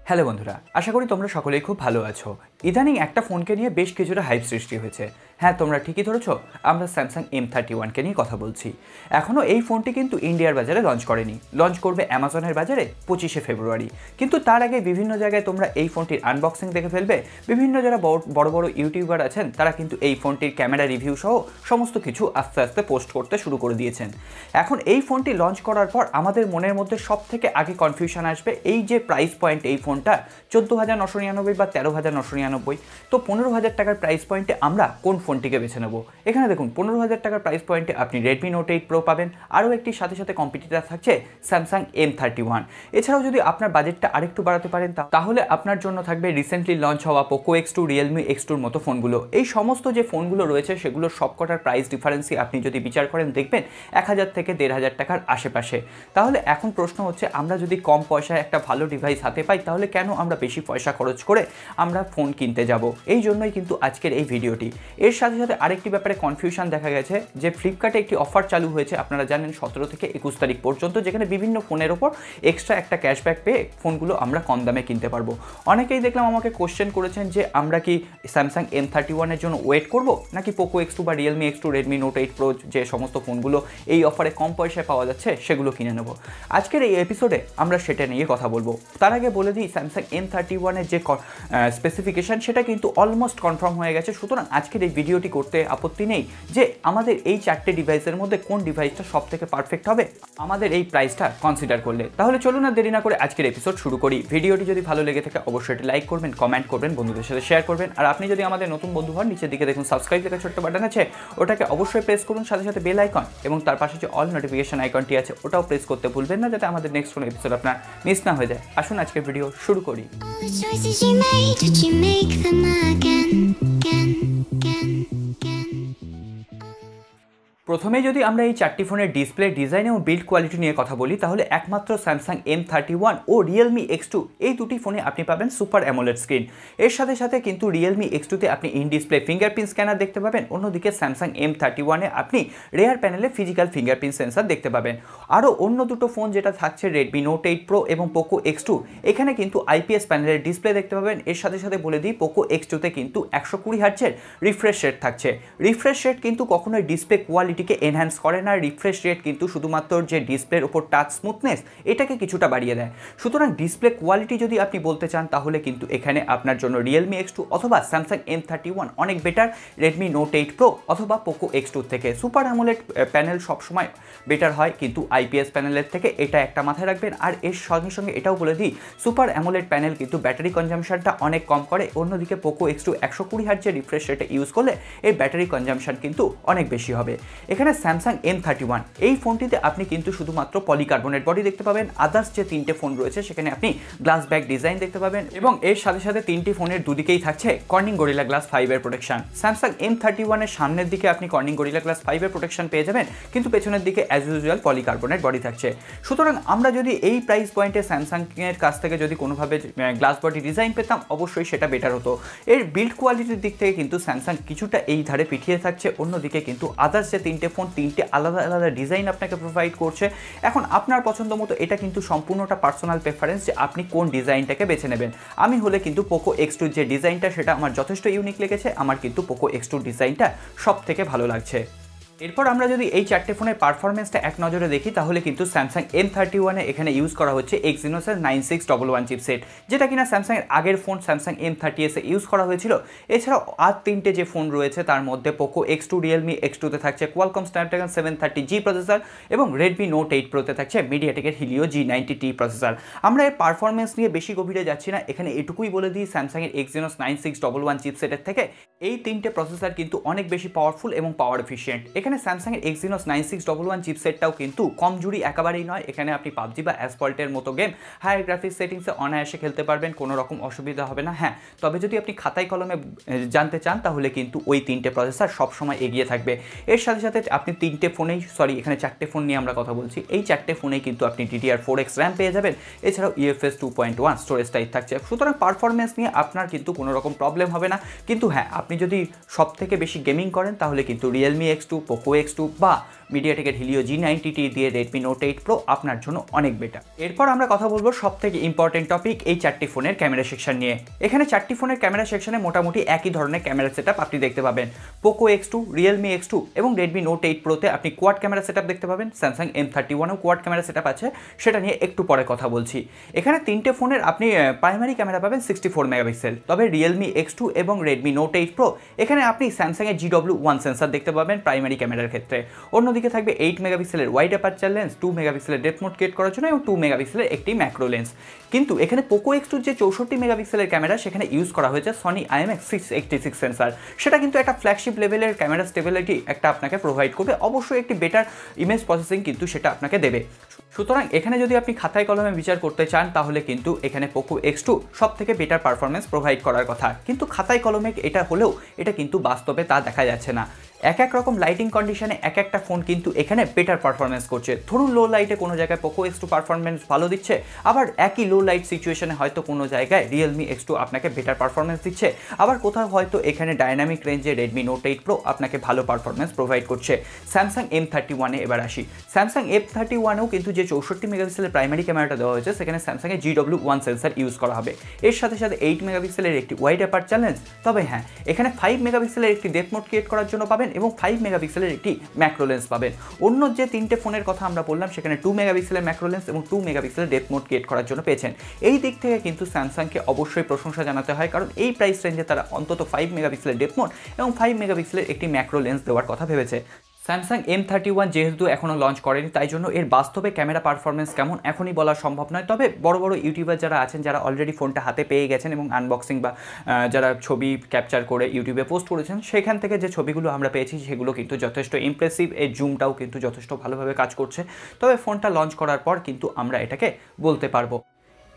Hello বন্ধুরা, আশা করি তোমরা সকলেই খুব ভালো আছো। ইদানিং একটা ফোনকে নিয়ে বেশ কিছুটা হাইপ সৃষ্টি হয়েছে। হ্যাঁ, তোমরা ঠিকই ধরেছো, আমরা স্যামসাং M31কে নিয়ে কথা বলছি। এখনও এই ফোনটি কিন্তু ইন্ডিয়ার বাজারে লঞ্চ করেনি, লঞ্চ করবে অ্যামাজনের বাজারে 25শে ফেব্রুয়ারি। কিন্তু তার আগে বিভিন্ন জায়গায় তোমরা এই ফোনটির আনবক্সিং দেখে ফেলবে। বিভিন্ন যারা বড় বড় ইউটিউবার আছেন তারা কিন্তু এই ফোনটির ক্যামেরা রিভিউ সহ সমস্ত কিছু আস্তে আস্তে পোস্ট করতে শুরু করে দিয়েছেন। এখন এই ফোনটি লঞ্চ করার পর আমাদের মনের মধ্যে সব থেকে আগে কনফিউশন আসবে এই যে প্রাইস পয়েন্ট এই ফোনটা 14,999 বা 13,999, তো 15,000 টাকার প্রাইস পয়েন্টে আমরা কোন ফোনটিকে বেছে নেব? এখানে দেখুন 15,000 টাকার প্রাইস পয়েন্টে আপনি Redmi Note 8 Pro পাবেন, আরও একটি সাথে সাথে কম্পিটিটার থাকছে স্যামসাং M31। এছাড়াও যদি আপনার বাজেটটা আরেকটু বাড়াতে পারেন তাহলে আপনার জন্য থাকবে রিসেন্টলি লঞ্চ হওয়া Poco X2, Realme X2-র মতো ফোনগুলো। এই সমস্ত যে ফোনগুলো রয়েছে সেগুলোর সবকটার প্রাইস ডিফারেন্সই আপনি যদি বিচার করেন দেখবেন 1,000 থেকে 1,500 টাকার আশেপাশে। তাহলে এখন প্রশ্ন হচ্ছে, আমরা যদি কম পয়সায় একটা ভালো ডিভাইস হাতে পাই তাহলে কেন আমরা বেশি পয়সা খরচ করে আমরা ফোন কিনতে যাব? এই জন্যই কিন্তু আজকের এই ভিডিওটি। এর সাথে সাথে আরেকটি ব্যাপারে কনফিউশন দেখা গেছে যে ফ্লিপকার্টে একটি অফার চালু হয়েছে, আপনারা জানেন 17 থেকে 21 তারিখ পর্যন্ত, যেখানে বিভিন্ন ফোনের ওপর এক্সট্রা একটা ক্যাশব্যাক পেয়ে ফোনগুলো আমরা কম দামে কিনতে পারবো। অনেকেই দেখলাম আমাকে কোশ্চেন করেছেন যে আমরা কি স্যামসাং M31-এর জন্য ওয়েট করব নাকি Poco X2 বা Realme X2, Redmi Note 8 Pro যে সমস্ত ফোনগুলো এই অফারে কম পয়সায় পাওয়া যাচ্ছে সেগুলো কিনে নেব। আজকের এই এপিসোডে আমরা সেটা নিয়ে কথা বলবো। তার আগে বলে দিই, স্যামসাং M31-এর যে স্পেসিফিকেশান সেটা কিন্তু অলমোস্ট কনফার্ম হয়ে গেছে। সুতরাং আজকের এই ভিডিওটি করতে আপত্তি নেই যে আমাদের এই চারটে ডিভাইসের মধ্যে কোন ডিভাইসটা সব থেকে পারফেক্ট হবে আমাদের এই প্রাইসটা কনসিডার করলে। তাহলে চলুন না দেরি না করে আজকের এপিসোড শুরু করি। ভিডিওটি যদি ভালো লেগে থাকে অবশ্যই এটি লাইক করবেন, কমেন্ট করবেন, বন্ধুদের সাথে শেয়ার করবেন। আর আপনি যদি আমাদের নতুন বন্ধু হন, নিচের দিকে দেখুন সাবস্ক্রাইব লেখা ছোট্ট বাটন আছে, ওটাকে অবশ্যই প্রেস করুন, সাথে সাথে বেল আইকন এবং তার পাশে যে অল নোটিফিকেশন আইকনটি আছে ওটাও প্রেস করতে ভুলবেন না, যাতে আমাদের নেক্সট কোনো এপিসোড আপনার মিস না হয়ে যায়। আসুন আজকের ভিডিও শুরু করি। প্রথমে যদি আমরা এই চারটি ফোনের ডিসপ্লে, ডিজাইন এবং বিল্ড কোয়ালিটি নিয়ে কথা বলি তাহলে একমাত্র স্যামসাং M31 ও Realme X2 এই দুটি ফোনে আপনি পাবেন সুপার অ্যামোলেড স্ক্রিন। এর সাথে সাথে কিন্তু Realme X2-তে আপনি ইন ডিসপ্লে ফিঙ্গারপ্রিন্ট স্ক্যানার দেখতে পাবেন, অন্যদিকে স্যামসাং M31-এ আপনি রেয়ার প্যানেলে ফিজিক্যাল ফিঙ্গারপ্রিন্ট সেন্সার দেখতে পাবেন। আরও অন্য দুটো ফোন যেটা থাকছে Redmi Note 8 Pro এবং Poco X2, এখানে কিন্তু IPS প্যানেলের ডিসপ্লে দেখতে পাবেন। এর সাথে সাথে বলে দিই, Poco X2-তে কিন্তু 120 হার্টজের রিফ্রেশ রেট থাকছে। রিফ্রেশ রেট কিন্তু কখনোই ডিসপ্লে কোয়ালিটিকে এনহ্যান্স করে না, রিফ্রেশ রেট কিন্তু শুধুমাত্র যে ডিসপ্লের উপর টাচ স্মুথনেস এটাকে কিছুটা বাড়িয়ে দেয়। সুতরাং ডিসপ্লে কোয়ালিটি যদি আপনি বলতে চান তাহলে কিন্তু এখানে আপনার জন্য Realme X2 অথবা স্যামসাং M31 অনেক বেটার Redmi Note 8 Pro অথবা Poco X2 থেকে। সুপার অ্যামোলেড প্যানেল সবসময় বেটার হয় কিন্তু IPS প্যানেলের থেকে, এটা একটা মাথায় রাখবেন। আর এর সঙ্গে সঙ্গে এটাও বলে দিই, সুপার অ্যামোলেড প্যানেল কিন্তু ব্যাটারি কনজামশনটা অনেক কম করে, অন্যদিকে Poco X2 120 হার্টজের রিফ্রেশ রেটে ইউজ করলে এই ব্যাটারি কনজামশন কিন্তু অনেক বেশি হবে। এখানে স্যামসাং M31 এই ফোনটিতে আপনি কিন্তু শুধুমাত্র পলিকার্বনেট বডি দেখতে পাবেন। আদার্স যে তিনটে ফোন রয়েছে সেখানে আপনি গ্লাস ব্যাক ডিজাইন দেখতে পাবেন এবং এর সাথে সাথে তিনটি ফোনের দুদিকেই থাকছে কর্নিং গরিলা গ্লাস 5 এর প্রোটেকশন। স্যামসাং M31 এর সামনের দিকে আপনি কর্নিং গরিলা গ্লাস 5 এর প্রোটেকশন পেয়ে যাবেন, কিন্তু পেছনের দিকে অ্যাজ ইউজুয়াল পলিকার্বনেট বডি থাকছে। সুতরাং আমরা যদি এই প্রাইস পয়েন্টে স্যামসাং এর কাছ থেকে যদি কোনোভাবে গ্লাস বডি ডিজাইন পেতাম অবশ্যই সেটা বেটার হতো। এর বিল্ড কোয়ালিটির দিক থেকে কিন্তু স্যামসাং কিছুটা এই ধারে পিছিয়ে থাকছে, অন্যদিকে কিন্তু আদার্স যে তিনটে ফোন তিনটে আলাদা আলাদা ডিজাইন আপনাকে প্রোভাইড করছে। এখন আপনার পছন্দ মতো, এটা কিন্তু সম্পূর্ণটা পার্সোনাল প্রেফারেন্স যে আপনি কোন ডিজাইনটাকে বেছে নেবেন। আমি হলে কিন্তু Poco X2 যে ডিজাইনটা সেটা আমার যথেষ্ট ইউনিক লেগেছে, আমার কিন্তু Poco X2 ডিজাইনটা সব থেকে ভালো লাগছে। এরপর আমরা যদি এই চারটে ফোনের পারফরমেন্সটা এক নজরে দেখি তাহলে কিন্তু স্যামসাং M31-এ এখানে ইউজ করা হচ্ছে Exynos-এর 9611 চিপসেট, যেটা কিনা স্যামসাংয়ের আগের ফোন স্যামসাং M30s-এ ইউজ করা হয়েছিল। এছাড়াও আর তিনটে যে ফোন রয়েছে তার মধ্যে Poco X2, Realme X2-তে থাকছে Qualcomm Snapdragon 730G প্রসেসর এবং Redmi Note 8 Pro-তে থাকছে MediaTek-এর Helio G90T প্রসেসর। আমরা এর পারফরমেন্স নিয়ে বেশি গভীরে যাচ্ছি না, এখানে এটুকুই বলে দিই স্যামসাংয়ের Exynos 9611 চিপসেটের থেকে এই তিনটে প্রসেসর কিন্তু অনেক বেশি পাওয়ারফুল এবং পাওয়ার এফিশিয়েন্ট। এখানে স্যামসাংয়ের Exynos 9611 চিপসেটটাও কিন্তু কম জুড়ি একেবারেই নয়। এখানে আপনি পাবজি বা অ্যাসফল্টের মতো গেম হায়ার গ্রাফিক্স সেটিংসে অনায়াসে খেলতে পারবেন, কোনো রকম অসুবিধা হবে না। হ্যাঁ, তবে যদি আপনি খাতায় কলমে জানতে চান তাহলে কিন্তু ওই তিনটে প্রসেসর সবসময় এগিয়ে থাকবে। এর সাথে সাথে আপনি তিনটে ফোনেই, এখানে চারটে ফোন নিয়ে আমরা কথা বলছি, এই চারটে ফোনেই কিন্তু আপনি DDR4X RAM পেয়ে যাবেন। এছাড়াও UFS 2.1 স্টোরেজ টাইপ থাকছে। সুতরাং পারফরমেন্স নিয়ে আপনার কিন্তু কোনো রকম প্রবলেম হবে না। কিন্তু হ্যাঁ, আপনি যদি সব থেকে বেশি গেমিং করেন তাহলে কিন্তু Realme X2, পোকো X2 বা মিডিয়াটেকের হিলিও G90T দিয়ে রেডমি নোট 8 প্রো আপনার জন্য অনেক বেটার। এরপর আমরা কথা বলবো সবথেকে ইম্পর্টেন্ট টপিক এই চারটি ফোনের ক্যামেরা সেকশন নিয়ে। এখানে চারটি ফোনের ক্যামেরা সেকশনে মোটামুটি একই ধরনের ক্যামেরা সেটআপ আপনি দেখতে পাবেন। পোকো X2, রিয়েলমি X2 এবং রেডমি নোট 8 প্রোতে আপনি কোয়াড ক্যামেরা সেটআপ দেখতে পাবেন। স্যামসাং M31এও কোয়াড ক্যামেরা সেটআপ আছে, সেটা নিয়ে একটু পরে কথা বলছি। এখানে তিনটে ফোনের আপনি প্রাইমারি ক্যামেরা পাবেন 64 মেগাপিক্সেল, তবে রিয়েলমি X2 এবং রেডমি নোট 8 প্রো এখানে আপনি স্যামসাংয়ের GW1 সেন্সর দেখতে পাবেন প্রাইমারি ক্যামেরার ক্ষেত্রে। অন্যদিকে থাকবে 8 মেগাপিক্সেলের ওয়াইড অ্যাপারচার লেন্স, 2 মেগাপিক্সেলের ডেপথ মোড ক্রিয়েট করার জন্য এবং 2 মেগাপিক্সেলের একটি ম্যাক্রো লেন্স। কিন্তু এখানে পোকো X2 যে 64 মেগাপিক্সেলের ক্যামেরা সেখানে ইউজ করা হয়েছে সনি IMX686 সেন্সর। সেটা কিন্তু একটা ফ্ল্যাগশিপ লেভেলের ক্যামেরা স্টেবিলিটি একটা আপনাকে প্রোভাইড করবে, অবশ্যই একটি বেটার ইমেজ প্রসেসিং কিন্তু সেটা আপনাকে দেবে। সুতরাং এখানে যদি আপনি খাতায় কলমে বিচার করতে চান তাহলে কিন্তু এখানে পোকো X2 সব থেকে বেটার পারফরমেন্স প্রোভাইড করার কথা, কিন্তু খাতায় কলমে এটা হলেও এটা কিন্তু বাস্তবে তা দেখা যাচ্ছে না। এক রকম লাইটিং কন্ডিশনে এক একটা ফোন কিন্তু এখানে বেটার পারফরমেন্স করছে। ধরুন লো লাইটে কোনো জায়গায় পোকো X2 পারফরমেন্স ভালো দিচ্ছে, আবার একই লো লাইট সিচুয়েশনে হয়তো কোনো জায়গায় রিয়েলমি X2 আপনাকে বেটার পারফরমেন্স দিচ্ছে, আবার কোথাও হয়তো এখানে ডাইনামিক রেঞ্জে রেডমি নোট 8 প্রো আপনাকে ভালো পারফরমেন্স প্রোভাইড করছে। স্যামসাং M31-এ এবার আসি। স্যামসাং M31-এও কিন্তু যে 64 মেগাপিক্সেলের প্রাইমারি ক্যামেরাটা দেওয়া হয়েছে সেখানে স্যামসাংয়ের GW1 সেন্সর ইউজ করা হবে, এর সাথে সাথে 8 মেগাপিক্সেলের একটি ওয়াইড অ্যাপারচার লেন্স। তবে হ্যাঁ, এখানে 5 মেগাপিক্সেলের একটি ডেপথ মোড ক্রিয়েট করার জন্য পাবেন এবং 5 মেগাপিক্সেলের একটি ম্যাক্রো লেন্স পাবেন। অন্য যে তিনটে ফোনের কথা আমরা বললাম সেখানে 2 মেগাপিক্সেলের ম্যাক্রো লেন্স এবং 2 মেগাপিক্সেলের ডেপথ মোড ক্রিয়েট করার জন্য পেয়েছেন। এই দিক থেকে কিন্তু স্যামসাংকে অবশ্যই প্রশংসা জানাতে হয়, কারণ এই প্রাইস রেঞ্জে তারা অন্তত 5 মেগাপিক্সেলের ডেপথ মোড এবং 5 মেগাপিক্সেলের একটি ম্যাক্রো লেন্স দেওয়ার কথা ভেবেছে। স্যামসাং M31 যেহেতু এখনও লঞ্চ করেনি, তাই জন্য এর বাস্তবে ক্যামেরা পারফরমেন্স কেমন এখনই বলা সম্ভব নয়। তবে বড় বড় ইউটিউবার যারা আছেন, যারা অলরেডি ফোনটা হাতে পেয়ে গেছেন এবং আনবক্সিং বা যারা ছবি ক্যাপচার করে ইউটিউবে পোস্ট করেছেন, সেখান থেকে যে ছবিগুলো আমরা পেয়েছি সেগুলো কিন্তু যথেষ্ট ইমপ্রেসিভ। এই জুমটাও কিন্তু যথেষ্ট ভালোভাবে কাজ করছে। তবে ফোনটা লঞ্চ করার পর কিন্তু আমরা এটাকে বলতে পারবো।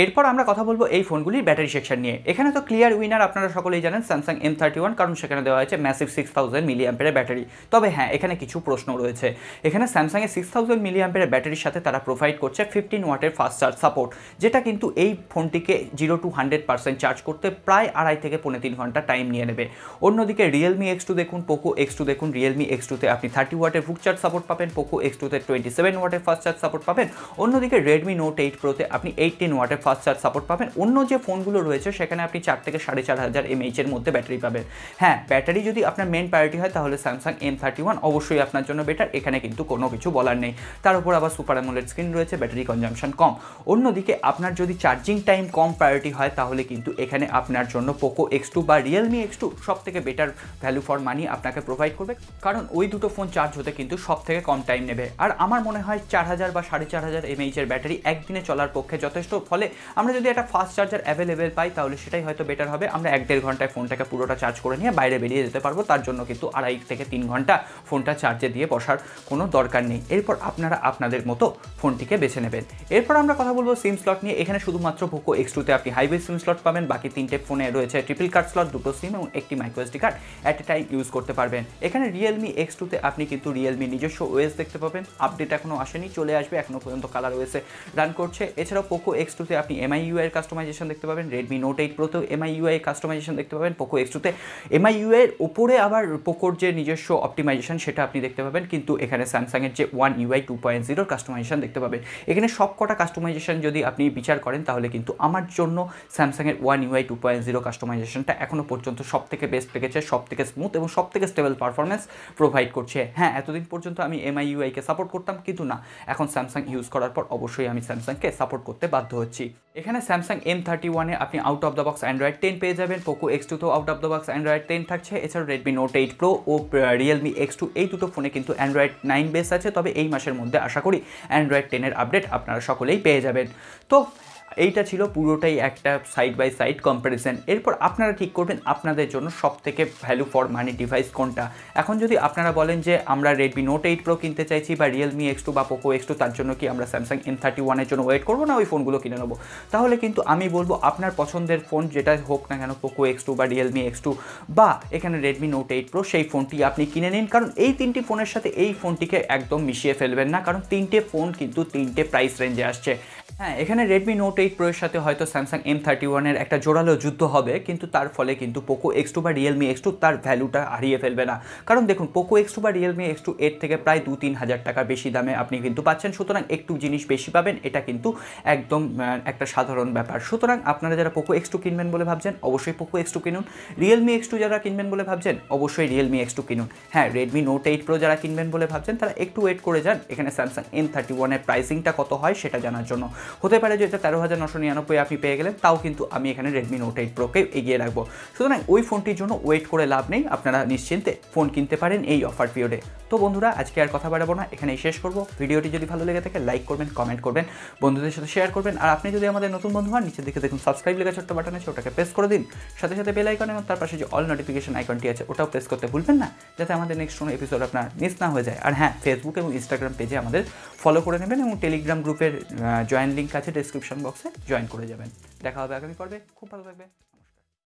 এরপর আমরা কথা বলবো এই ফোনগুলির ব্যাটারি সেকশন নিয়ে। এখানে তো ক্লিয়ার উইনার আপনারা সকলেই জানেন স্যামসাং M31, কারণ সেখানে দেওয়া হয়েছে ম্যাসিভ 6000 মিলিঅ্যাম্পিয়ারের ব্যাটারি। তবে হ্যাঁ, এখানে কিছু প্রশ্ন রয়েছে। এখানে স্যামসাংয়ের 6000 মিলিঅ্যাম্পিয়ারের ব্যাটারির সাথে তারা প্রোভাইড করছে 15 ওয়াটের ফাস্ট চার্জ সাপোর্ট, যেটা কিন্তু এই ফোনটিকে 0 to 100% চার্জ করতে প্রায় 2.5 থেকে 3.5 ঘন্টা টাইম নিয়ে নেবে। অন্যদিকে রিয়েলমি X2 দেখুন, পোকো X2 দেখুন। রিয়েলমি X2-তে আপনি 30 ওয়াটের বুক চার্জ সাপোর্ট পাবেন, পোকো X2-তে 27 ওয়াটের ফাস্ট চার্জ সাপোর্ট পাবেন। অন্যদিকে রেডমি নোট 8 প্রোতে আপনি 18 ওয়াটের ফাস্ট চার্জ সাপোর্ট পাবেন। অন্য যে ফোনগুলো রয়েছে সেখানে আপনি 4 থেকে 4500 mAh এর মধ্যে ব্যাটারি পাবেন। হ্যাঁ, ব্যাটারি যদি আপনার মেন প্রায়োরিটি হয় তাহলে স্যামসাং M31 অবশ্যই আপনার জন্য বেটার, এখানে কিন্তু কোনো কিছু বলার নেই। তার উপর আবার সুপার অ্যামোলেড স্ক্রিন রয়েছে, ব্যাটারি কনজাম্পশন কম। অন্যদিকে আপনার যদি চার্জিং টাইম কম প্রায়োরিটি হয় তাহলে কিন্তু এখানে আপনার জন্য পোকো X2 বা রিয়েলমি X2 সব থেকে বেটার ভ্যালু ফর মানি আপনাকে প্রোভাইড করবে, কারণ ওই দুটো ফোন চার্জ হতে কিন্তু সব থেকে কম টাইম নেবে। আর আমার মনে হয় 4000 বা 4500 mAh এর ব্যাটারি একদিনে চলার পক্ষে যথেষ্ট। ফলে আমরা যদি একটা ফাস্ট চার্জার অ্যাভেলেবেল পাই তাহলে সেটাই হয়তো বেটার হবে। আমরা 1-1.5 ঘন্টায় ফোনটাকে পুরোটা চার্জ করে নিয়ে বাইরে বেরিয়ে যেতে পারবো, তার জন্য কিন্তু 2.5 থেকে 3 ঘন্টা ফোনটা চার্জে দিয়ে বসার কোনো দরকার নেই। এরপর আপনারা আপনাদের মতো ফোনটিকে বেছে নেবেন। এরপর আমরা কথা বলবো সিম স্লট নিয়ে। এখানে শুধুমাত্র পোকো X2-তে আপনি হাইব্রিড সিম স্লট পাবেন, বাকি তিনটে ফোনে রয়েছে ট্রিপল কার্ড স্লট, দুটো সিম এবং একটি micro SD card at a time use করতে পারবেন। এখানে রিয়েলমি X2-তে আপনি কিন্তু রিয়েলমি নিজস্ব ওএস দেখতে পাবেন, আপডেট এখনও আসেনি, চলে আসবে, এখনও পর্যন্ত কালার ওএসে রান করছে। এছাড়াও পোকো X2-তে আপনি MIUI এর কাস্টমাইজেশন দেখতে পাবেন, রেডমি নোট 8 প্রোতেও MIUI কাস্টমাইজেশন দেখতে পাবেন। পোকো X2-তে MIUI এর উপরে আবার পোকোর যে নিজস্ব অপটিমাইজেশন সেটা আপনি দেখতে পাবেন, কিন্তু এখানে স্যামসাংয়ের যে One UI 2.0 কাস্টমাইজেশন দেখতে পাবেন। এখানে সব কটা কাস্টমাইজেশন যদি আপনি বিচার করেন তাহলে কিন্তু আমার জন্য স্যামসাংয়ের One UI 2.0 কাস্টমাইজেশনটা এখনও পর্যন্ত সব থেকে বেস্ট লেগেছে, সব থেকে স্মুথ এবং সব থেকে স্টেবল পারফরমেন্স প্রোভাইড করছে। হ্যাঁ, এতদিন পর্যন্ত আমি MIUI-কে সাপোর্ট করতাম, কিন্তু না, এখন স্যামসাং ইউজ করার পর অবশ্যই আমি স্যামসাংকে সাপোর্ট করতে বাধ্য হচ্ছি। এখানে স্যামসাং M31-এ আপনি out of the box Android 10 পেয়ে যাবেন, পোকো X2-তেও out of the box Android 10 থাকছে। এছাড়াও রেডমি নোট 8 প্রো ও রিয়েলমি X2 এই দুটো ফোনে কিন্তু অ্যান্ড্রয়েড 9 বেস আছে। তবে এই মাসের মধ্যে আশা করি অ্যান্ড্রয়েড 10-এর আপডেট আপনারা সকলেই পেয়ে যাবেন। তো এইটা ছিল পুরোটাই একটা সাইড বাই সাইড কম্প্যারিজন। এরপর আপনারা ঠিক করবেন আপনাদের জন্য সবথেকে ভ্যালু ফর মানি ডিভাইস কোনটা। এখন যদি আপনারা বলেন যে আমরা রেডমি নোট 8 প্রো কিনতে চাইছি বা রিয়েলমি X2 বা পোকো X2, তার জন্য কি আমরা স্যামসাং M31-এর জন্য ওয়েট করবো না ওই ফোনগুলো কিনে নেবো, তাহলে কিন্তু আমি বলবো আপনার পছন্দের ফোন যেটা হোক না কেন, পোকো X2 বা রিয়েলমি X2 বা এখানে রেডমি নোট 8 প্রো, সেই ফোনটি আপনি কিনে নিন। কারণ এই তিনটি ফোনের সাথে এই ফোনটিকে একদম মিশিয়ে ফেলবেন না, কারণ তিনটে ফোন কিন্তু তিনটে প্রাইস রেঞ্জে আসছে। হ্যাঁ, এখানে রেডমি নোট এইট প্রো এর সাথে হয়তো স্যামসাং M31 এর একটা জোরালো যুদ্ধ হবে, কিন্তু তার ফলে কিন্তু পোকো X2 বা রিয়েলমি X2 তার ভ্যালুটা হারিয়ে ফেলবে না। কারণ দেখুন, পোকো X2 বা রিয়েলমি X2 এর থেকে প্রায় 2-3 হাজার টাকা বেশি দামে আপনি কিন্তু পাচ্ছেন। সুতরাং একটু জিনিস বেশি পাবেন, এটা কিন্তু একদম একটা সাধারণ ব্যাপার। সুতরাং আপনারা যারা পোকো X2 কিনবেন বলে ভাবছেন, অবশ্যই পোকো X2 কিনুন। রিয়েলমি X2 যারা কিনবেন বলে ভাবছেন, অবশ্যই রিয়েলমি X2 কিনুন। হ্যাঁ, রেডমি নোট 8 প্রো যারা কিনবেন বলে ভাবছেন, তারা একটু ওয়েট করে যান এখানে স্যামসাং M31 এর প্রাইসিংটা কত হয় সেটা জানার জন্য। হতে পারে যে এটা 13,999 আপনি পেয়ে গেলেন, তাও কিন্তু আমি এখানে রেডমি নোট 8 প্রোকে এগিয়ে রাখবো। সুতরাং ওই ফোনটির জন্য ওয়েট করে লাভ নেই, আপনারা নিশ্চিন্তে ফোন কিনতে পারেন এই অফার পিরিয়ডে। তো বন্ধুরা, আজকে আর কথা বাড়াবো না, এখানেই শেষ করবো। ভিডিওটি যদি ভালো লেগে থাকে লাইক করবেন, কমেন্ট করবেন, বন্ধুদের সাথে শেয়ার করবেন। আর আপনি যদি আমাদের নতুন বন্ধু হন, নিচের দিকে দেখুন সাবস্ক্রাইব লেখা ছোট্ট বাটন আছে, ওটাকে প্রেস করে দিন। সাথে সাথে বেল আইকন এবং তার পাশে যে অল নোটিফিকেশন আইকনটি আছে ওটাও প্রেস করতে ভুলবেন না, যাতে আমাদের নেক্সট কোনো এপিসোড আপনার মিস না হয়ে যায়। আর হ্যাঁ, ফেসবুক এবং ইনস্টাগ্রাম পেজে আমাদের ফলো করে নেবেন এবং টেলিগ্রাম গ্রুপের জয়েন লিঙ্ক আছে ডেসক্রিপশন বক্সে, জয়েন করে যাবেন। দেখা হবে আগামী পর্বে। খুব ভালো থাকবে।